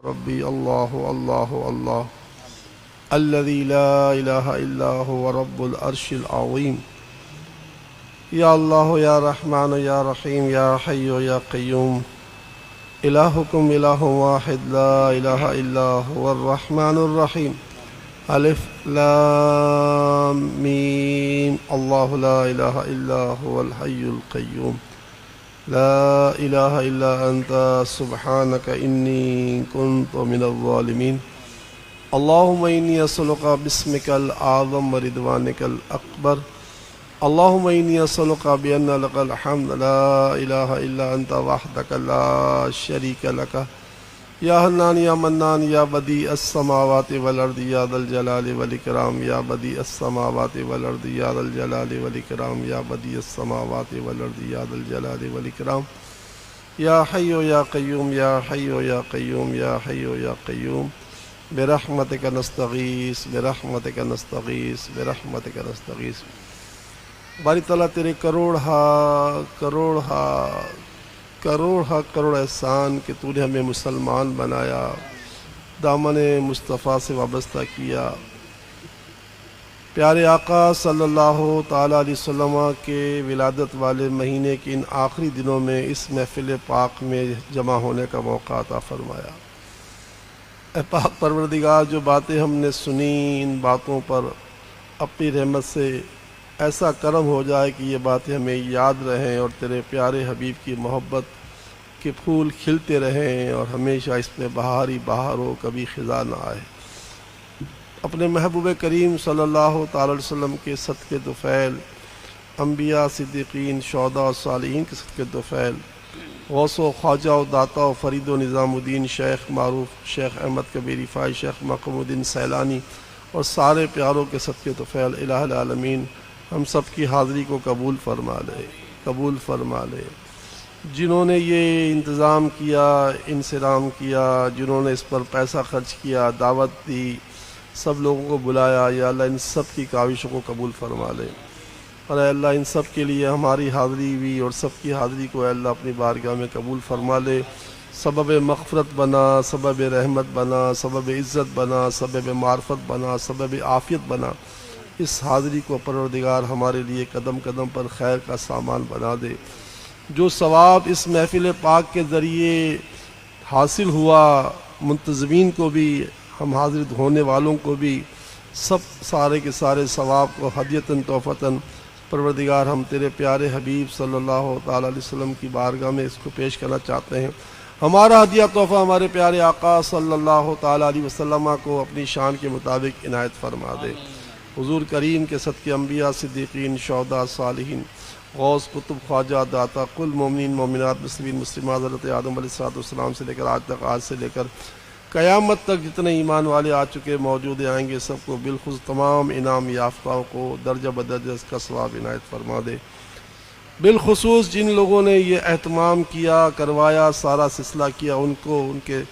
ربي الله الله الله الذي لا إله إلا هو رب العرش العظيم. يا الله يا رحمن يا رحيم يا حي يا قيوم. إلهكم إله واحد لا إله إلا هو الرحمن الرحيم. ألف لام ميم. الله لا إله إلا هو الحي القيوم. لا إله إلا أنت سبحانك إني كنت من الظالمين. اللهم إني أسألك باسمك الأعظم ورضوانك الأكبر. اللهم إني أسألك بأن لك الحمد لا إله إلا أنت وحدك لا شريك لك يا حنان يا منان يا بديع السماوات والأرض يا ذا الجلال والإكرام يا بديع السماوات والأرض يا ذا الجلال والإكرام يا بديع السماوات والأرض يا ذا الجلال والإكرام يا حي يا قيوم يا حي يا قيوم يا حي يا قيوم برحمتك نستغيث برحمتك نستغيث برحمتك نستغيث. باری تعالیٰ تیرے کروڑ احسان کہ تو نے ہمیں مسلمان بنایا، دامن مصطفیٰ سے وابستہ کیا، پیارے آقا صلی اللہ تعالیٰ علیہ وسلم کے ولادت والے مہینے کے ان آخری دنوں میں اس محفل پاک میں جمع ہونے کا موقع عطا فرمایا. اے پاک پروردگار، جو باتیں ہم نے سنی، ان باتوں پر اپنی رحمت سے ایسا کرم ہو جائے کہ یہ باتیں ہمیں یاد رہیں اور تیرے پیارے حبیب کی محبت کے پھول کھلتے رہیں اور ہمیشہ اس میں بہار ہی بہار ہو، کبھی خزاں نہ آئے. اپنے محبوب کریم صلی اللہ تعالی علیہ وسلم کے صدقے طفیل، انبیاء، صدیقین، شہداء و صالحین کے صدقے طفیل، غوث و خواجہ و داتا و فرید و نظام الدین، شیخ معروف، شیخ احمد کبیر رفاعی، شیخ محمود الدین سیلانی اور سارے پیاروں کے صدقے طفیل الہ العالمین ہم سب کی حاضری کو قبول فرما لے. جنہوں نے یہ انتظام کیا، انصرام کیا، جنہوں نے اس پر پیسہ خرچ کیا، دعوت دی، سب لوگوں کو بلایا، یا اللہ ان سب کی کاوشوں کو قبول فرما لے. اور اے اللہ ان سب کے لیے ہماری حاضری بھی اور سب کی حاضری کو اے اللہ اپنی بارگاہ میں قبول فرما لے. سبب مغفرت بنا، سبب رحمت بنا، سبب عزت بنا، سبب معرفت بنا، سبب عافیت بنا. اس حاضری کو پروردگار ہمارے لیے قدم قدم پر خیر کا سامان بنا دے. جو ثواب اس محفل پاک کے ذریعے حاصل ہوا، منتظمین کو بھی، ہم حاضر ہونے والوں کو بھی، سب سارے کے سارے ثواب کو ہدیتاً تحفتاً پروردگار ہم تیرے پیارے حبیب صلی اللہ تعالیٰ علیہ وسلم کی بارگاہ میں اس کو پیش کرنا چاہتے ہیں. ہمارا ہدیہ تحفہ ہمارے پیارے آقا صلی اللہ تعالیٰ علیہ وسلم کو اپنی شان کے مطابق عنایت فرما دے. حضور کریم کے صدقے انبیاء، صدیقین، شہداء، صالحین، غوث، قطب، خواجہ، داتا، کل مومنین، مومنات، مسلمین، مسلمات، حضرت آدم علیہ السلام سے لے کر آج تک، آج سے لے کر قیامت تک جتنے ایمان والے آ چکے، موجود آئیں گے، سب کو بالخصوص تمام انعام یافتاؤں کو درجہ بدرجہ اس کا ثواب عنایت فرما دے. بالخصوص جن لوگوں نے یہ اہتمام کیا، کروایا، سارا سلسلہ کیا، ان کو، ان کے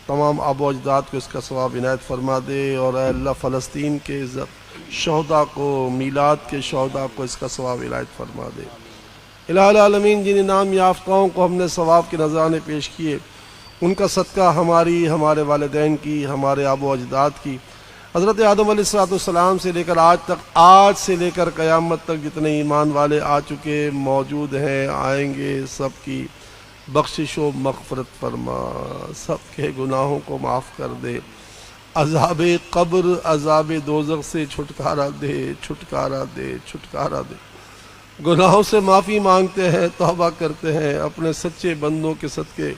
تمام آباء و اجداد کو اس کا ثواب عنایت فرما دے. اور اے اللہ فلسطین کے شہداء کو، میلاد کے شہداء کو اس کا ثواب عنایت فرما دے. الہ العالمین جن انعام یافتاؤں کو ہم نے ثواب کے نذرانے پیش کیے، ان کا صدقہ ہماری، ہمارے والدین کی، ہمارے آباء و اجداد کی، حضرت آدم علیہ السلام سے لے کر آج تک، آج سے لے کر قیامت تک جتنے ایمان والے آ چکے، موجود ہیں، آئیں گے، سب کی بخشش و مغفرت فرما، سب کے گناہوں کو معاف کر دے. عذاب قبر، عذاب دوزخ سے چھٹکارا دے، چھٹکارا دے، چھٹکارا دے. گناہوں سے معافی مانگتے ہیں، توبہ کرتے ہیں. اپنے سچے بندوں کے صدقے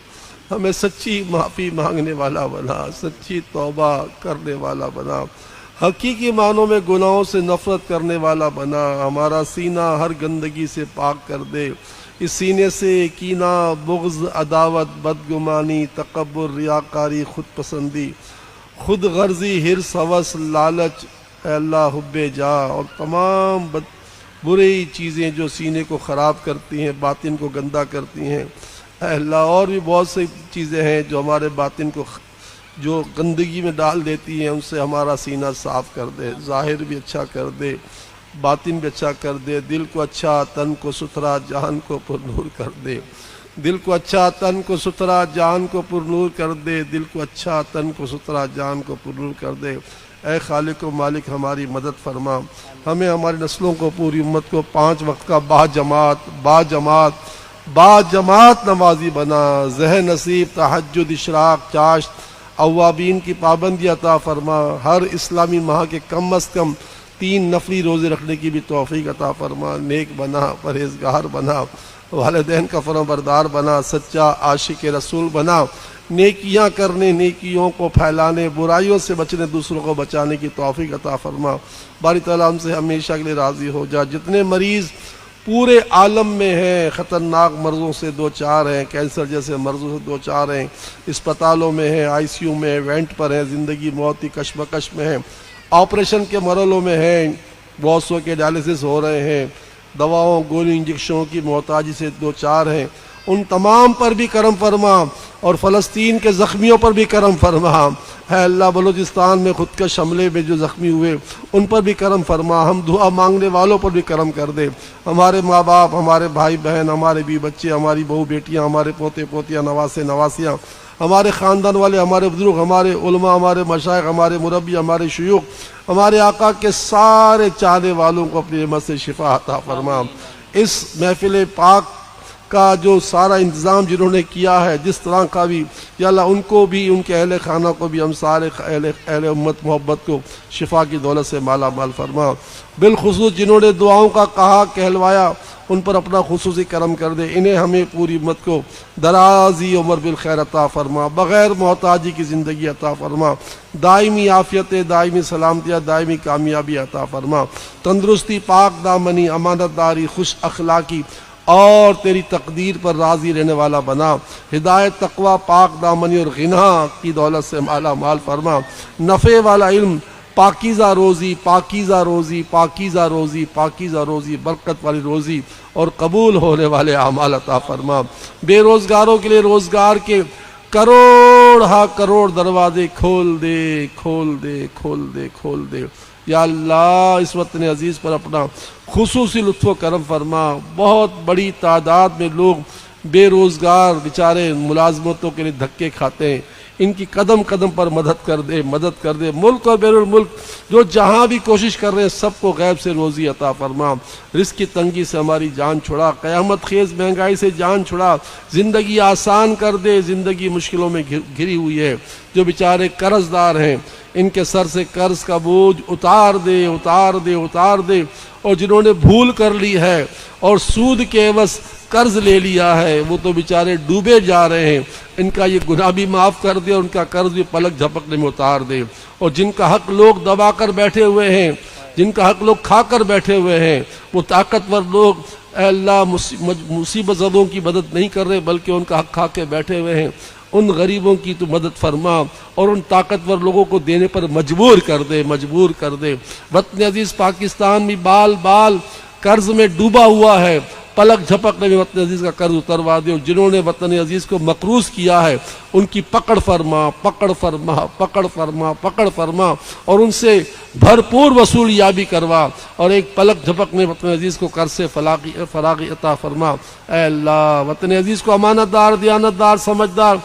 ہمیں سچی معافی مانگنے والا بنا، سچی توبہ کرنے والا بنا، حقیقی معنوں میں گناہوں سے نفرت کرنے والا بنا. ہمارا سینہ ہر گندگی سے پاک کر دے. اس سینے سے کینہ، بغض، عداوت، بدگمانی، تکبر، ریاکاری، خود پسندی، خود غرضی، حرص، ہوس، لالچ، اے اللہ حب جا اور تمام بری چیزیں جو سینے کو خراب کرتی ہیں، باطن کو گندا کرتی ہیں، اے اللہ اور بھی بہت سی چیزیں ہیں جو ہمارے باطن کو جو گندگی میں ڈال دیتی ہیں، ان سے ہمارا سینہ صاف کر دے. ظاہر بھی اچھا کر دے، باطن بھی اچھا کر دے، دل کو اچھا، تن کو ستھرا، جہان کو پر نور کر دے. دل کو اچھا تن کو ستھرا جان کو پرنور کر دے، دل کو اچھا تن کو ستھرا جان کو پرنور کر دے۔ اے خالق و مالک ہماری مدد فرما، ہمیں ہماری نسلوں کو پوری امت کو 5 وقت کا با جماعت نمازی بنا، ذہن نصیب تہجد اشراق چاشت اوابین کی پابندی عطا فرما، ہر اسلامی ماہ کے کم از کم 3 نفلی روزے رکھنے کی بھی توفیق عطا فرما، نیک بنا، پرہیزگار بنا، والدین کا فرمان بردار بنا، سچا عاشق رسول بنا، نیکیاں کرنے، نیکیوں کو پھیلانے، برائیوں سے بچنے، دوسروں کو بچانے کی توفیق عطا فرما۔ باری تعالیٰ ہم سے ہمیشہ کے لیے راضی ہو جا۔ جتنے مریض پورے عالم میں ہیں، خطرناک مرضوں سے 2-4 ہیں، کینسر جیسے مرضوں سے 2-4 ہیں، اسپتالوں میں ہیں، آئی سی یو میں، وینٹ پر ہیں، زندگی موت کی کشمکش میں ہیں، آپریشن کے مرحلوں میں ہیں، بہت سو کے ڈائلسس ہو رہے ہیں، دواؤں گولی انجیکشنوں کی محتاجی سے 2-4 ہیں، ان تمام پر بھی کرم فرما، اور فلسطین کے زخمیوں پر بھی کرم فرما۔ اے اللہ بلوچستان میں خودکش حملے میں جو زخمی ہوئے ان پر بھی کرم فرما، ہم دعا مانگنے والوں پر بھی کرم کر دے، ہمارے ماں باپ، ہمارے بھائی بہن، ہمارے بھی بچے، ہماری بہو بیٹیاں، ہمارے پوتے پوتیاں، نواسے نواسیاں، ہمارے خاندان والے، ہمارے بزرگ، ہمارے علماء، ہمارے مشائخ، ہمارے مربی، ہمارے شیوخ، ہمارے آقا کے سارے چاہنے والوں کو اپنی رحمت سے شفا عطا فرما۔ اس محفل پاک کا جو سارا انتظام جنہوں نے کیا ہے، جس طرح کا بھی، یا اللہ ان کو بھی، ان کے اہل خانہ کو بھی، ہم سارے اہل امت محبت کو شفا کی دولت سے مالا مال فرما۔ بالخصوص جنہوں نے دعاؤں کا کہا کہلوایا ان پر اپنا خصوصی کرم کر دے، انہیں ہمیں پوری امت کو درازی عمر بالخیر عطا فرما، بغیر محتاجی کی زندگی عطا فرما، دائمی عافیت، دائمی سلامتیاں، دائمی کامیابی عطا فرما، تندرستی، پاک دامنی، امانت داری، خوش اخلاقی اور تیری تقدیر پر راضی رہنے والا بنا، ہدایت، تقوی، پاک دامنی اور غنا کی دولت سے مالا مال فرما، نفع والا علم، پاکیزہ روزی، پاکیزہ روزی، پاکیزہ روزی، پاکیزہ روزی، برکت والی روزی اور قبول ہونے والے اعمال عطا فرما، بے روزگاروں کے لیے روزگار کے کروڑ دروازے کھول دے، کھول دے، کھول دے، کھول دے۔ یا اللہ اس وطن عزیز پر اپنا خصوصی لطف و کرم فرما، بہت بڑی تعداد میں لوگ بے روزگار بیچارے ملازمتوں کے لیے دھکے کھاتے ہیں، ان کی قدم قدم پر مدد کر دے، مدد کر دے، ملک اور بیرون ملک جو جہاں بھی کوشش کر رہے ہیں سب کو غیب سے روزی عطا فرما، رزق کی تنگی سے ہماری جان چھڑا، قیامت خیز مہنگائی سے جان چھڑا، زندگی آسان کر دے، زندگی مشکلوں میں گھری ہوئی ہے، جو بیچارے قرض دار ہیں ان کے سر سے قرض کا بوجھ اتار دے، اتار دے، اتار دے، اور جنہوں نے بھول کر لی ہے اور سود کے عوض قرض لے لیا ہے وہ تو بیچارے ڈوبے جا رہے ہیں، ان کا یہ گناہ بھی معاف کر دے اور ان کا قرض بھی پلک جھپکنے میں اتار دے، اور جن کا حق لوگ دبا کر بیٹھے ہوئے ہیں، جن کا حق لوگ کھا کر بیٹھے ہوئے ہیں، وہ طاقتور لوگ اے اللہ مصیبت زدوں کی مدد نہیں کر رہے بلکہ ان کا حق کھا کے بیٹھے ہوئے ہیں، ان غریبوں کی تو مدد فرما اور ان طاقتور لوگوں کو دینے پر مجبور کر دے، مجبور کر دے۔ وطن عزیز پاکستان بھی بال بال قرض میں ڈوبا ہوا ہے، پلک جھپکنے میں وطن عزیز کا قرض اتروا دے، اور جنہوں نے وطن عزیز کو مقروض کیا ہے ان کی پکڑ فرما، پکڑ فرما، پکڑ فرما، پکڑ فرما، اور ان سے بھرپور وصول یابی کروا، اور ایک پلک جھپک میں وطن عزیز کو قرض سے فراغی عطا فرما۔ اے اللہ وطن عزیز کو امانت دار، دیانت دار، سمجھدار،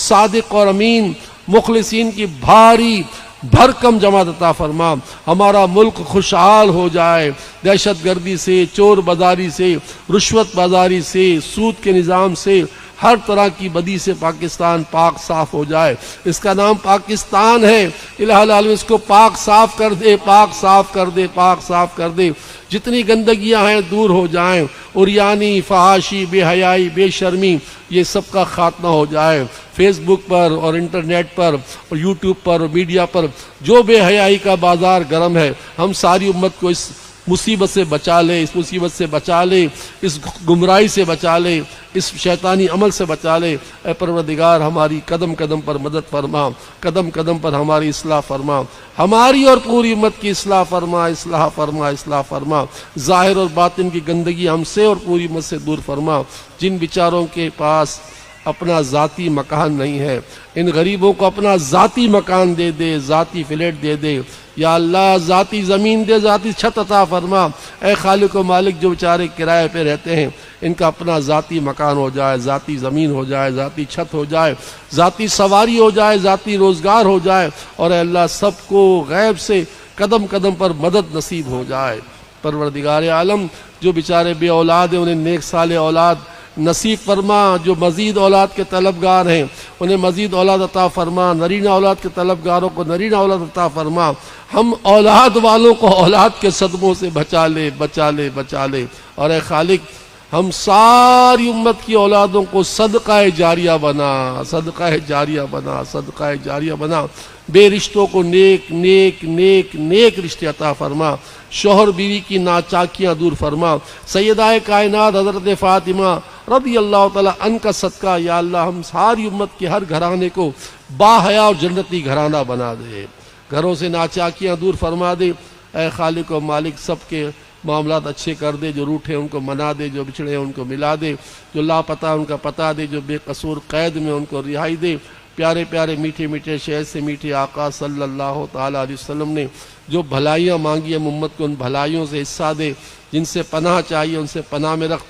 صادق اور امین مخلصین کی بھاری بھرکم جماعت عطا فرما، ہمارا ملک خوشحال ہو جائے، دہشت گردی سے، چور بازاری سے، رشوت بازاری سے، سود کے نظام سے، ہر طرح کی بدی سے پاکستان پاک صاف ہو جائے۔ اس کا نام پاکستان ہے، الہ العالمین اس کو پاک صاف کر دے، پاک صاف کر دے، پاک صاف کر دے، جتنی گندگیاں ہیں دور ہو جائیں، عریانی، فحاشی، بے حیائی، بے شرمی، یہ سب کا خاتمہ ہو جائے۔ فیس بک پر اور انٹرنیٹ پر اور یوٹیوب پر اور میڈیا پر جو بے حیائی کا بازار گرم ہے، ہم ساری امت کو اس مصیبت سے بچا لے، اس مصیبت سے بچا لے، اس گمراہی سے بچا لے، اس شیطانی عمل سے بچا لے۔ اے پروردگار ہماری قدم قدم پر مدد فرما، قدم قدم پر ہماری اصلاح فرما، ہماری اور پوری امت کی اصلاح فرما، اصلاح فرما، اصلاح فرما، ظاہر اور باطن کی گندگی ہم سے اور پوری امت سے دور فرما۔ جن بیچاروں کے پاس اپنا ذاتی مکان نہیں ہے، ان غریبوں کو اپنا ذاتی مکان دے دے، ذاتی فلیٹ دے دے، یا اللہ ذاتی زمین دے، ذاتی چھت عطا فرما۔ اے خالق و مالک، جو بیچارے کرائے پہ رہتے ہیں ان کا اپنا ذاتی مکان ہو جائے، ذاتی زمین ہو جائے، ذاتی چھت ہو جائے، ذاتی سواری ہو جائے، ذاتی روزگار ہو جائے، اور اے اللہ سب کو غیب سے قدم قدم پر مدد نصیب ہو جائے۔ پروردگار عالم، جو بیچارے بے اولاد ہیں انہیں نیک صالح اولاد نصیب فرما، جو مزید اولاد کے طلبگار ہیں انہیں مزید اولاد عطا فرما، نرینہ اولاد کے طلبگاروں کو نرینہ اولاد عطا فرما، ہم اولاد والوں کو اولاد کے صدموں سے بچا لے بچا لے بچا لے، اور اے خالق ہم ساری امت کی اولادوں کو صدقہ جاریہ بنا، صدقہ جاریہ بنا، صدقہ جاریہ بنا، بے رشتوں کو نیک نیک نیک نیک رشتے عطا فرما، شوہر بیوی کی ناچاکیاں دور فرما، سیدہ کائنات حضرت فاطمہ رضی اللہ تعالی عنہ کا صدقہ یا اللہ ہم ساری امت کے ہر گھرانے کو باحیا اور جنتی گھرانہ بنا دے، گھروں سے ناچاکیاں دور فرما دے۔ اے خالق و مالک سب کے معاملات اچھے کر دے، جو روٹھے ان کو منا دے، جو بچھڑے ان کو ملا دے، جو لاپتہ ان کا پتہ دے، جو بے قصور قید میں ان کو رہائی دے۔ پیارے پیارے میٹھے میٹھے شہر سے میٹھے آقا صلی اللہ تعالیٰ علیہ وسلم نے جو بھلائیاں مانگی ہم امت کو ان بھلائیوں سے حصہ دے، جن سے پناہ چاہیے ان سے پناہ میں رکھ،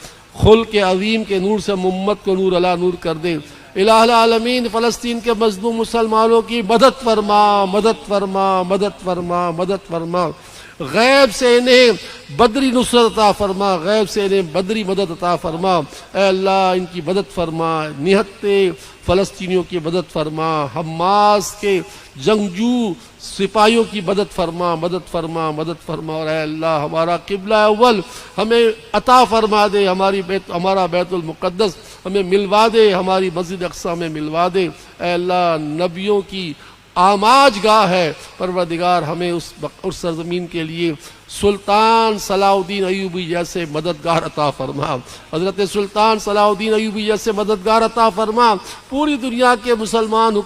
خلق عظیم کے نور سے ہم امت کو نور علا نور کر دے۔ الہ العالمین فلسطین کے مظلوم مسلمانوں کی مدد فرما، مدد فرما، مدد فرما، مدد فرما، غیب سے انہیں بدری نصرت عطا فرما، غیب سے انہیں بدری مدد عطا فرما۔ اے اللہ ان کی مدد فرما، نہتے فلسطینیوں کی مدد فرما، حماس کے جنگجو سپاہیوں کی مدد فرما، مدد فرما، مدد فرما، اور اے اللہ ہمارا قبلہ اول ہمیں عطا فرما دے، ہمارا بیت المقدس ہمیں ملوا دے، ہماری مسجد اقصی میں ملوا دے۔ اے اللہ نبیوں کی آماج گاہ ہے، پروردگار ہمیں اس سرزمین کے لیے سلطان صلاح الدین ایوبی جیسے مددگار عطا فرما، حضرت سلطان صلاح الدین ایوبی جیسے مددگار عطا فرما۔ پوری دنیا کے مسلمان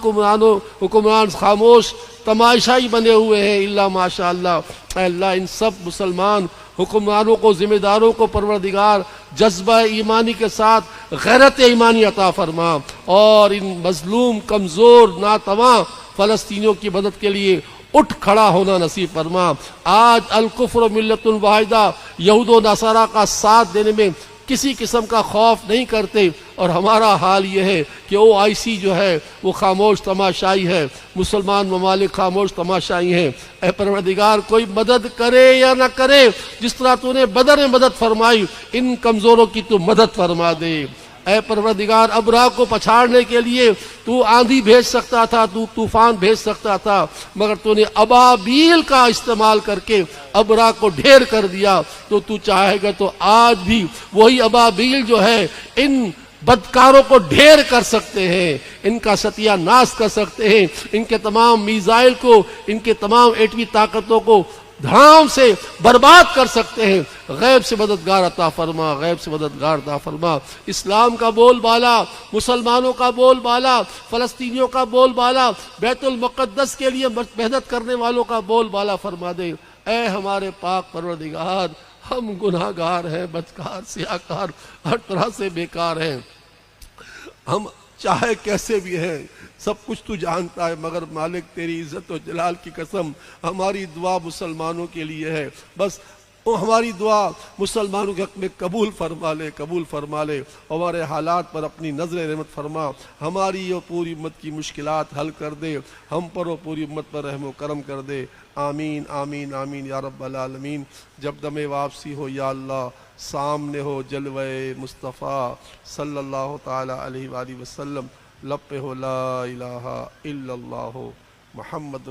حکمران خاموش تماشائی بنے ہوئے ہیں الا ماشاء اللہ۔ اے اللہ ان سب مسلمان حکمرانوں کو، ذمہ داروں کو پروردگار جذبہ ایمانی کے ساتھ غیرت ایمانی عطا فرما، اور ان مظلوم کمزور ناتواں فلسطینیوں کی مدد کے لیے اٹھ کھڑا ہونا نصیب فرما۔ آج الکفر ملت واحدہ یہود و نصارہ کا ساتھ دینے میں کسی قسم کا خوف نہیں کرتے، اور ہمارا حال یہ ہے کہ OIC جو ہے وہ خاموش تماشائی ہے، مسلمان ممالک خاموش تماشائی ہیں۔ اے پروردگار کوئی مدد کرے یا نہ کرے، جس طرح تو نے بدر میں مدد فرمائی ان کمزوروں کی تو مدد فرما دے۔ اے پروردگار ابرا کو پچھاڑنے کے لیے تو آندھی بھیج سکتا تھا، تو طوفان بھیج سکتا تھا، مگر تو نے ابابیل کا استعمال کر کے ابرا کو ڈھیر کر دیا۔ تو چاہے گا تو آج بھی وہی ابابیل جو ہے ان بدکاروں کو ڈھیر کر سکتے ہیں، ان کا ستیہ ناش کر سکتے ہیں، ان کے تمام میزائل کو، ان کے تمام ایٹمی طاقتوں کو دھام سے برباد کر سکتے ہیں۔ غیب سے مددگار عطا فرما، غیب سے مددگار عطا فرما۔ اسلام کا بول بالا، مسلمانوں کا بول بالا، فلسطینیوں کا بول بالا، بیت المقدس کے لیے محنت کرنے والوں کا بول بالا فرما دے۔ اے ہمارے پاک پروردگار، ہم گناہگار ہیں، بدکار، سیاہکار، ہر طرح سے بیکار ہیں، ہم چاہے کیسے بھی ہیں، سب کچھ تو جانتا ہے، مگر مالک تیری عزت و جلال کی قسم ہماری دعا مسلمانوں کے لیے ہے، بس ہماری دعا مسلمانوں کے حق میں قبول فرما لے، قبول فرما لے، ہمارے حالات پر اپنی نظر رحمت فرما، ہماری اور پوری امت کی مشکلات حل کر دے، ہم پر اور پوری امت پر رحم و کرم کر دے۔ آمین آمین آمین یا رب العالمین۔ جب دم واپسی ہو یا اللہ، سامنے ہو جلوہ مصطفیٰ صلی اللہ تعالی علیہ وآلہ وسلم، لب پہ ہو لا الہ الا اللہ محمد